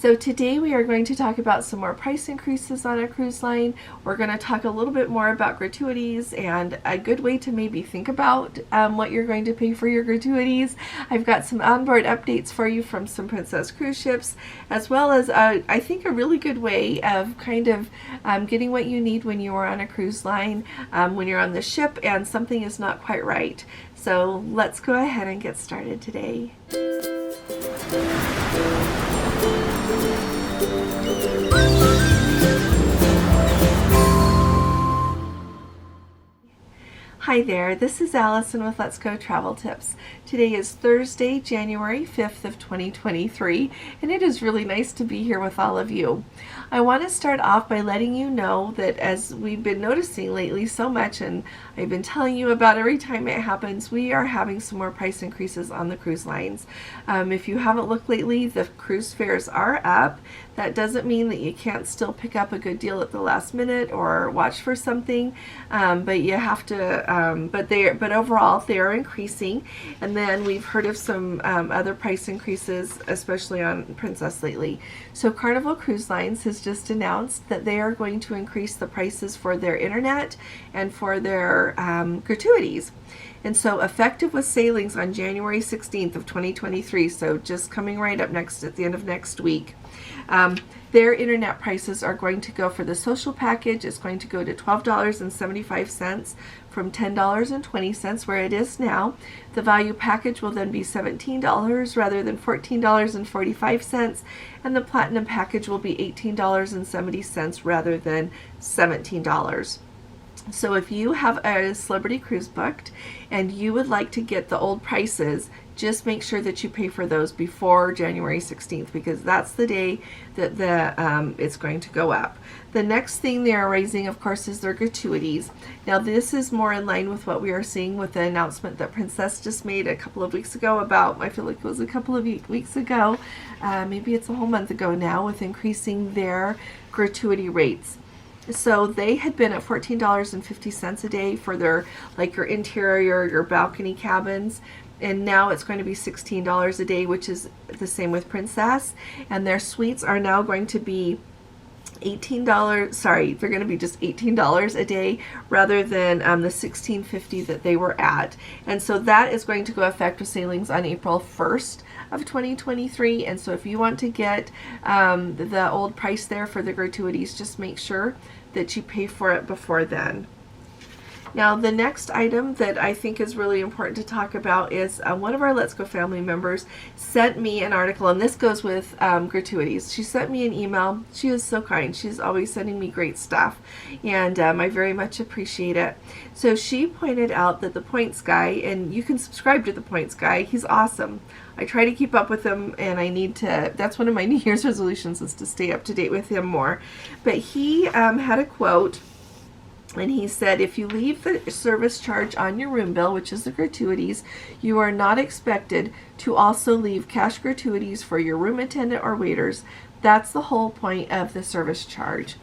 So today we are going to talk about some more price increases on a cruise line. We're going to talk a little bit more about gratuities and a good way to maybe think about what you're going to pay for your gratuities. I've got some onboard updates for you from some Princess cruise ships, as well as I think a really good way of kind of getting what you need when you are on a cruise line, when you're on the ship and something is not quite right. So let's go ahead and get started today. Hi there, this is Allison with Let's Go Travel Tips. Today is Thursday, January 5th of 2023, and it is really nice to be here with all of you. I want to start off by letting you know that as we've been noticing lately so much, and I've been telling you about every time it happens, we are having some more price increases on the cruise lines. If you haven't looked lately, the cruise fares are up. That doesn't mean that you can't still pick up a good deal at the last minute or watch for something, but you have to. But overall they are increasing, and then we've heard of some other price increases, especially on Princess lately. So Carnival Cruise Lines has just announced that they are going to increase the prices for their internet and for their gratuities. And so effective with sailings on January 16th of 2023, so just coming right up next at the end of next week. Their internet prices are going to go for the social package. It's going to go to $12.75 from $10.20 where it is now. The value package will then be $17 rather than $14.45, and the platinum package will be $18.70 rather than $17. So if you have a celebrity cruise booked and you would like to get the old prices, just make sure that you pay for those before January 16th, because that's the day that it's going to go up. The next thing they are raising, of course, is their gratuities. Now this is more in line with what we are seeing with the announcement that Princess just made a couple of weeks ago about, I feel like it was a couple of weeks ago, maybe it's a whole month ago now, with increasing their gratuity rates. So they had been at $14.50 a day for their, like, your interior, your balcony cabins, and now it's going to be $16 a day, which is the same with Princess. And their suites are now going to be $18, sorry, they're going to be just $18 a day rather than the $16.50 that they were at. And so that is going to go effect with sailings on April 1st of 2023. And so if you want to get the old price there for the gratuities, just make sure that you pay for it before then. Now the next item that I think is really important to talk about is one of our Let's Go family members sent me an article, and this goes with gratuities. She sent me an email. She is so kind. She's always sending me great stuff, and I very much appreciate it. So she pointed out that the Points guy, and you can subscribe to the Points guy, he's awesome. I try to keep up with him, and I need to, that's one of my New Year's resolutions, is to stay up to date with him more. But he had a quote, and he said, if you leave the service charge on your room bill, which is the gratuities, you are not expected to also leave cash gratuities for your room attendant or waiters. That's the whole point of the service charge.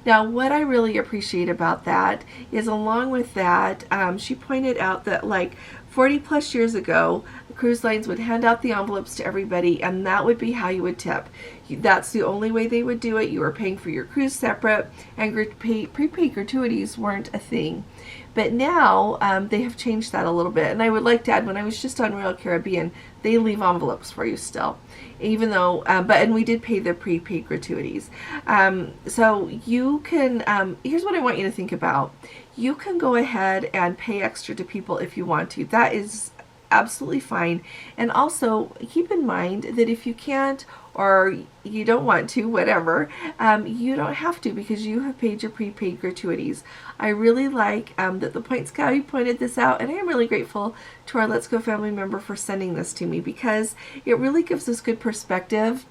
Now, what I really appreciate about that is, along with that, she pointed out that like 40 plus years ago, cruise lines would hand out the envelopes to everybody, and that would be how you would tip. That's the only way they would do it. You were paying for your cruise separate, and prepaid gratuities weren't a thing. But now they have changed that a little bit. And I would like to add, when I was just on Royal Caribbean, they leave envelopes for you still, even though, and we did pay the prepaid gratuities. So you can, here's what I want you to think about. You can go ahead and pay extra to people if you want to. That is absolutely fine. And also keep in mind that if you can't, or you don't want to, whatever, you don't have to, because you have paid your prepaid gratuities. I really like that the Points guy pointed this out, and I am really grateful to our Let's Go family member for sending this to me, because it really gives us good perspective.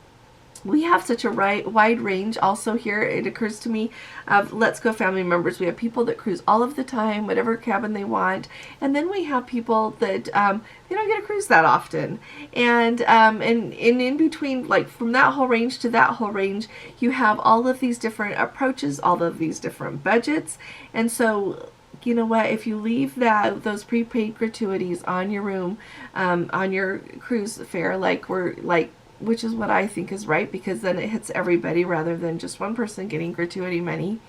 We have such a wide range also here, it occurs to me, of Let's Go family members. We have people that cruise all of the time, whatever cabin they want, and then we have people that they don't get to cruise that often. And in between, like from that whole range to that whole range, you have all of these different approaches, all of these different budgets. And so, you know what, if you leave those prepaid gratuities on your room, on your cruise fare, like which is what I think is right, because then it hits everybody rather than just one person getting gratuity money.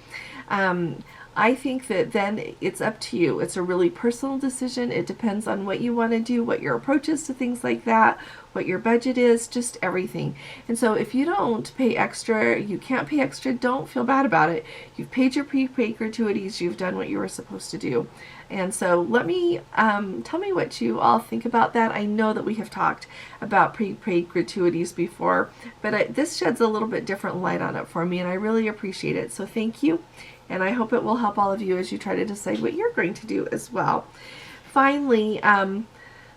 I think that then it's up to you. It's a really personal decision. It depends on what you want to do, what your approach is to things like that, what your budget is, just everything. And so if you don't pay extra, you can't pay extra, don't feel bad about it. You've paid your prepaid gratuities, you've done what you were supposed to do. And so let me, tell me what you all think about that. I know that we have talked about prepaid gratuities before, but this sheds a little bit different light on it for me, and I really appreciate it. So thank you. And I hope it will help all of you as you try to decide what you're going to do as well. Finally,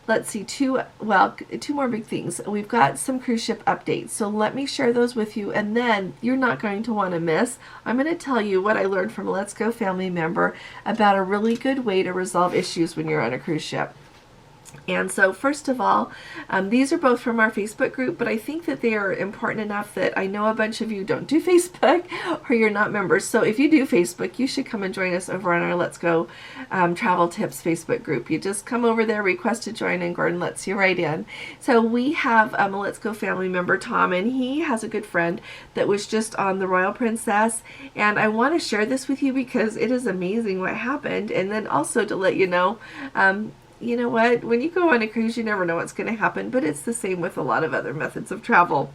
let's see, two more big things. We've got some cruise ship updates. So let me share those with you, and then you're not going to want to miss. I'm going to tell you what I learned from a Let's Go family member about a really good way to resolve issues when you're on a cruise ship. And so first of all, these are both from our Facebook group, but I think that they are important enough that I know a bunch of you don't do Facebook or you're not members. So if you do Facebook, you should come and join us over on our Let's Go Travel Tips Facebook group. You just come over there, request to join, and Gordon lets you right in. So we have a Let's Go family member, Tom, and he has a good friend that was just on the Royal Princess. And I want to share this with you because it is amazing what happened. And then also to let you know, you know what, when you go on a cruise, you never know what's going to happen, but it's the same with a lot of other methods of travel.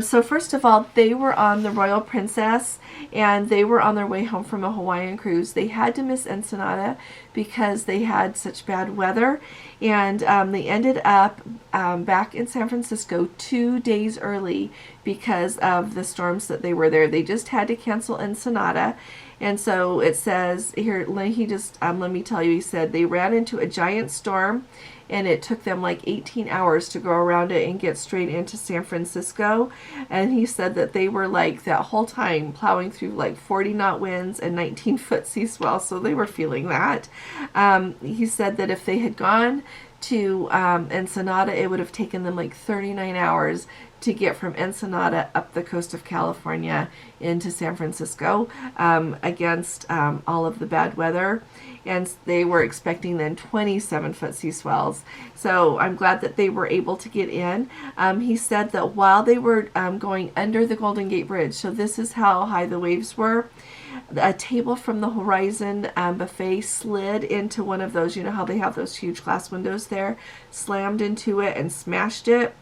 So first of all, they were on the Royal Princess, and they were on their way home from a Hawaiian cruise. They had to miss Ensenada because they had such bad weather, and they ended up back in San Francisco 2 days early because of the storms that they were there. They just had to cancel Ensenada. And so it says here, he just, let me tell you, he said they ran into a giant storm, and it took them like 18 hours to go around it and get straight into San Francisco. And he said that they were like that whole time plowing through like 40 knot winds and 19-foot sea swell, so they were feeling that. He said that if they had gone to Ensenada, it would have taken them like 39 hours to get from Ensenada up the coast of California into San Francisco against all of the bad weather. And they were expecting then 27-foot sea swells. So I'm glad that they were able to get in. He said that while they were going under the Golden Gate Bridge, so this is how high the waves were, a table from the Horizon buffet slid into one of those, you know how they have those huge glass windows there, slammed into it and smashed it.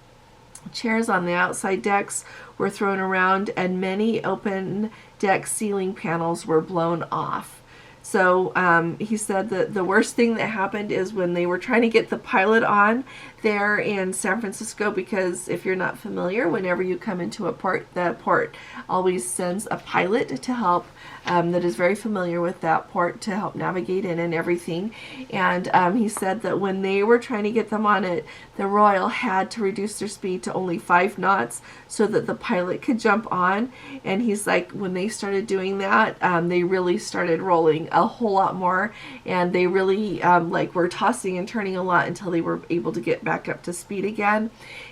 Chairs on the outside decks were thrown around, and many open deck ceiling panels were blown off. So he said that the worst thing that happened is when they were trying to get the pilot on there in San Francisco, because if you're not familiar, whenever you come into a port, the port always sends a pilot to help that is very familiar with that port to help navigate in and everything. And he said that when they were trying to get them on it, the Royal had to reduce their speed to only 5 knots so that the pilot could jump on. And he's like, when they started doing that, they really started rolling a whole lot more, and they really like were tossing and turning a lot until they were able to get back up to speed again.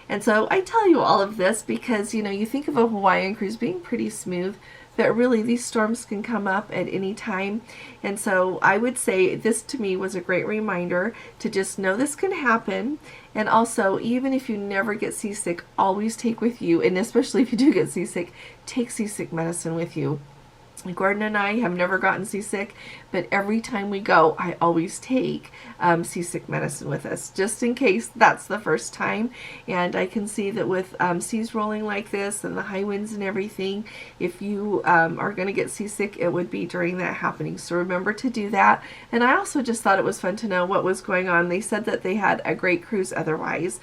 And so I tell you all of this because, you know, you think of a Hawaiian cruise being pretty smooth, but really these storms can come up at any time. And so I would say this to me was a great reminder to just know this can happen. And also, even if you never get seasick, always take with you, and especially if you do get seasick, take seasick medicine with you. Gordon and I have never gotten seasick, but every time we go, I always take seasick medicine with us, just in case that's the first time. And I can see that with seas rolling like this and the high winds and everything, if you are going to get seasick, it would be during that happening. So remember to do that. And I also just thought it was fun to know what was going on. They said that they had a great cruise otherwise.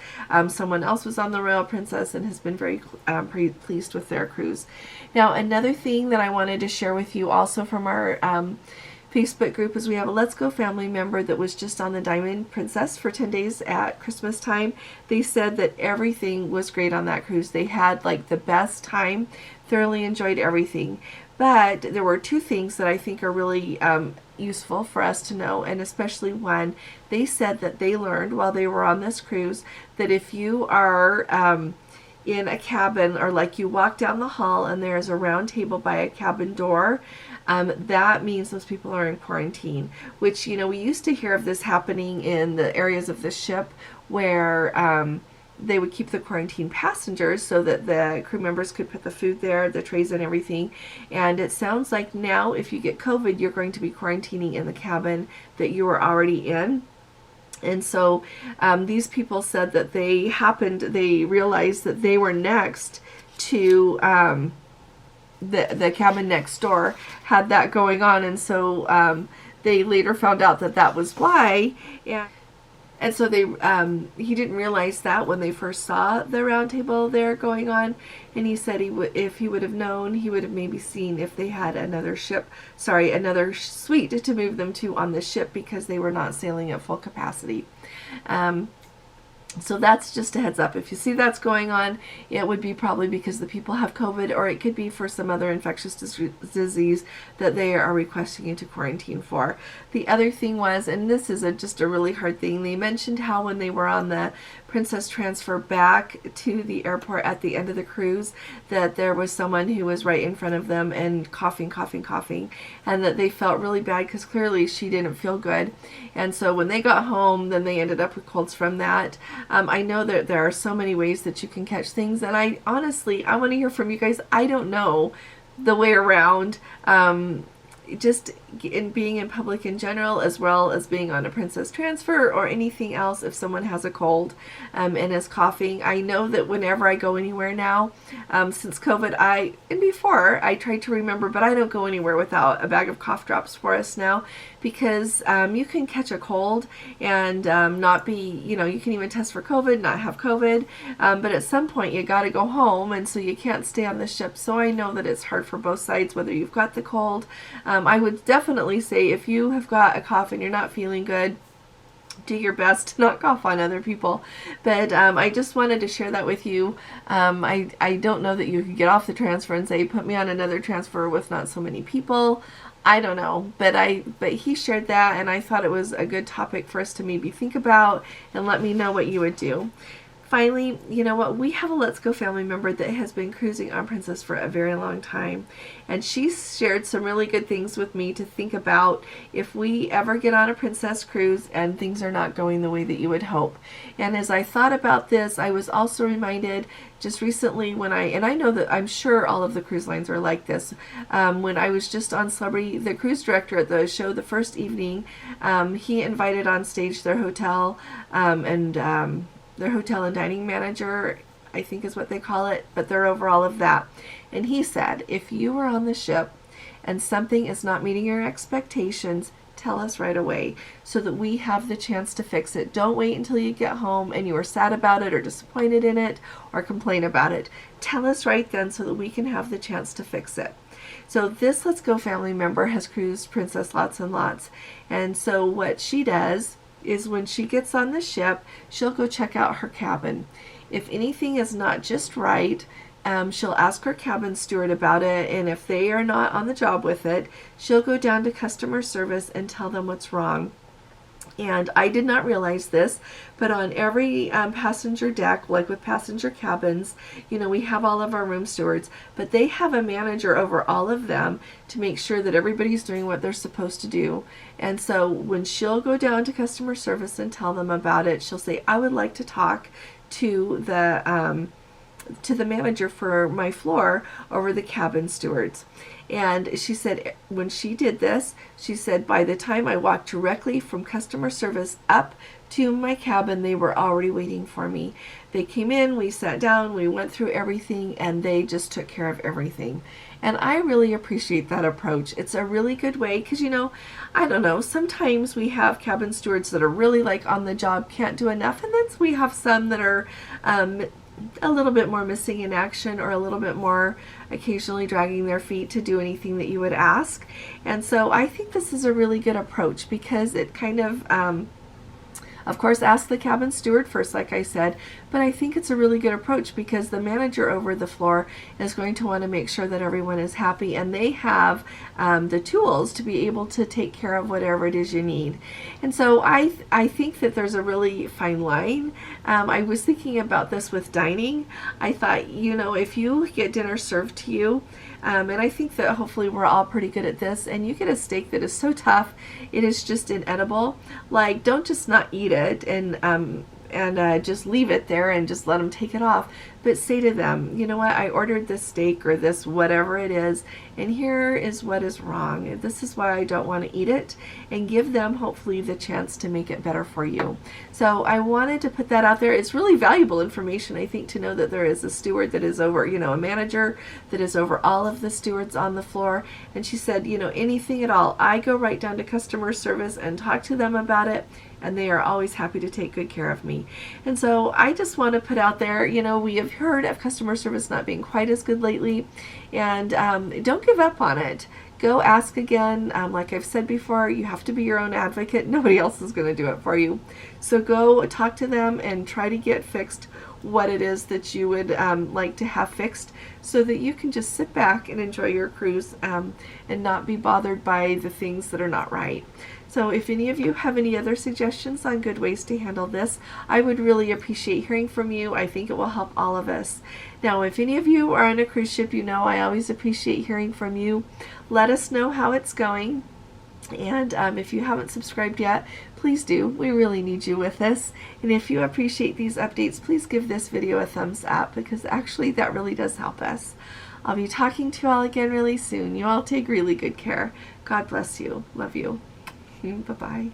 Someone else was on the Royal Princess and has been very pleased with their cruise. Now, another thing that I wanted to share with you also from our Facebook group is we have a Let's Go family member that was just on the Diamond Princess for 10 days at Christmas time. They said that everything was great on that cruise. They had like the best time, thoroughly enjoyed everything. But there were 2 things that I think are really useful for us to know, and especially one, they said that they learned while they were on this cruise that if you are in a cabin, or like you walk down the hall and there's a round table by a cabin door, that means those people are in quarantine, which, you know, we used to hear of this happening in the areas of the ship where they would keep the quarantine passengers so that the crew members could put the food there, the trays and everything. And it sounds like now if you get COVID, you're going to be quarantining in the cabin that you were already in. And so these people said that they realized that they were next to the cabin next door had that going on. And so they later found out that that was why. And so he didn't realize that when they first saw the round table there going on. And he said if he would have known, he would have maybe seen if they had another suite to move them to on the ship, because they were not sailing at full capacity. So that's just a heads up. If you see that's going on, it would be probably because the people have COVID, or it could be for some other infectious disease that they are requesting you to quarantine for. The other thing was, and this is just a really hard thing, they mentioned how when they were on the Princess transfer back to the airport at the end of the cruise, that there was someone who was right in front of them and coughing, and that they felt really bad because clearly she didn't feel good. And so when they got home, then they ended up with colds from that. I know that there are so many ways that you can catch things, and I honestly want to hear from you guys. I don't know the way around. Just in being in public in general, as well as being on a Princess transfer or anything else, if someone has a cold and is coughing. I know that whenever I go anywhere now, since COVID, and before I tried to remember, but I don't go anywhere without a bag of cough drops for us now, because you can catch a cold and not be, you can even test for COVID, not have COVID, but at some point you got to go home, and so you can't stay on the ship. So I know that it's hard for both sides, whether you've got the cold. I would definitely say if you have got a cough and you're not feeling good, do your best to not cough on other people. But I just wanted to share that with you. I don't know that you could get off the transfer and say, put me on another transfer with not so many people. I don't know, but he shared that, and I thought it was a good topic for us to maybe think about, and let me know what you would do. Finally, you know what? We have a Let's Go family member that has been cruising on Princess for a very long time, and she shared some really good things with me to think about if we ever get on a Princess cruise and things are not going the way that you would hope. And as I thought about this, I was also reminded just recently when I know that I'm sure all of the cruise lines are like this. When I was just on Celebrity, the cruise director at the show the first evening, he invited on stage their hotel their hotel and dining manager, I think is what they call it, but they're over all of that. And he said, if you were on the ship and something is not meeting your expectations, tell us right away so that we have the chance to fix it. Don't wait until you get home and you are sad about it or disappointed in it or complain about it. Tell us right then so that we can have the chance to fix it. So this Let's Go family member has cruised Princess lots and lots. And so what she does is when she gets on the ship, she'll go check out her cabin. If anything is not just right, she'll ask her cabin steward about it, and if they are not on the job with it, she'll go down to customer service and tell them what's wrong. And I did not realize this, but on every passenger deck, like with passenger cabins, we have all of our room stewards, but they have a manager over all of them to make sure that everybody's doing what they're supposed to do. And so when she'll go down to customer service and tell them about it, she'll say, I would like to talk to the manager for my floor over the cabin stewards. And she said when she did this, she said by the time I walked directly from customer service up to my cabin, they were already waiting for me. They came in, we sat down, we went through everything, and they just took care of everything. And I really appreciate that approach. It's a really good way because, I don't know, sometimes we have cabin stewards that are really like on the job, can't do enough, and then we have some that are a little bit more missing in action or a little bit more occasionally dragging their feet to do anything that you would ask. And so I think this is a really good approach because it kind of course, ask the cabin steward first, like I said, but I think it's a really good approach because the manager over the floor is going to want to make sure that everyone is happy and they have the tools to be able to take care of whatever it is you need. And so I think that there's a really fine line. I was thinking about this with dining. I thought, if you get dinner served to you, and I think that hopefully we're all pretty good at this, and you get a steak that is so tough, it is just inedible. Like, don't just not eat it and just leave it there and just let them take it off. But say to them, you know what, I ordered this steak or this whatever it is, and here is what is wrong. This is why I don't want to eat it, and give them hopefully the chance to make it better for you. So I wanted to put that out there. It's really valuable information, I think, to know that there is a steward that is over, a manager that is over all of the stewards on the floor. And she said, anything at all, I go right down to customer service and talk to them about it, and they are always happy to take good care of me. And so I just want to put out there, we have heard of customer service not being quite as good lately, and don't give up on it. Go ask again. Like I've said before, you have to be your own advocate. Nobody else is going to do it for you. So go talk to them and try to get fixed what it is that you would like to have fixed, so that you can just sit back and enjoy your cruise and not be bothered by the things that are not right. So if any of you have any other suggestions on good ways to handle this, I would really appreciate hearing from you. I think it will help all of us. Now, if any of you are on a cruise ship, I always appreciate hearing from you. Let us know how it's going. And if you haven't subscribed yet, please do. We really need you with this. And if you appreciate these updates, please give this video a thumbs up, because actually that really does help us. I'll be talking to you all again really soon. You all take really good care. God bless you. Love you. Bye-bye.